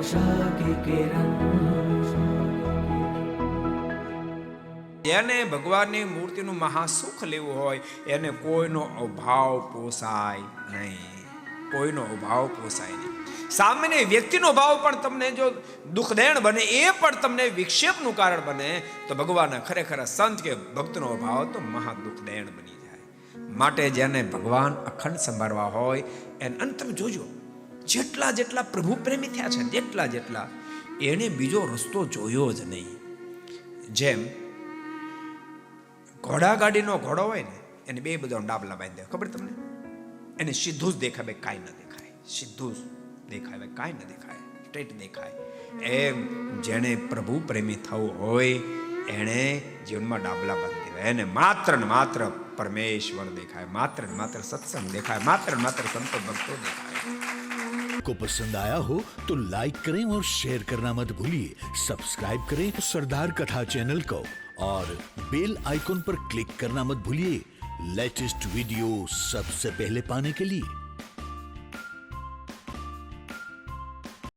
आशा की किरण। જેને ભગવાનની મૂર્તિનું મહાસુખ લેવું હોય એને કોઈનો અભાવ પોસાય નહીં, કોઈનો અભાવ પોસાય નહીં. સામાન્ય વ્યક્તિનો ભાવ પણ તમને જો દુઃખદેણ બને, એ પણ તમને વિક્ષેપનું કારણ બને, તો ભગવાનના ખરેખર સંત કે ભક્તનો ભાવ તો મહા દુઃખદેણ બની જાય. માટે જેને ભગવાન અખંડ સંભાળવા હોય એને, અને તમે જોજો જેટલા જેટલા પ્રભુ પ્રેમી થયા છે જેટલા એને બીજો રસ્તો જોયો જ નહીં. જેમ ઘોડા ગાડીનો ઘોડો હોય ને, એને બે બધા ડાબલા બાંધી દે, ખબર તમને? એને સીધું જ દેખાય, ભાઈ કાંઈ ન દેખાય, સીધું જ દેખાય, ભાઈ કાંઈ ન દેખાય, સ્ટ્રેટ દેખાય. એમ જેને પ્રભુ પ્રેમી થવું હોય એને જીવનમાં ડાબલા બાંધી દેવાય, એને માત્ર ને માત્ર પરમેશ્વર દેખાય, માત્ર ને માત્ર સત્સંગ દેખાય, માત્ર ને માત્ર સંતો ભક્તો દેખાય. को पसंद आया हो तो लाइक करें और शेयर करना मत भूलिए. सब्सक्राइब करें सरदार कथा चैनल को और बेल आइकॉन पर क्लिक करना मत भूलिए लेटेस्ट वीडियो सबसे पहले पाने के लिए.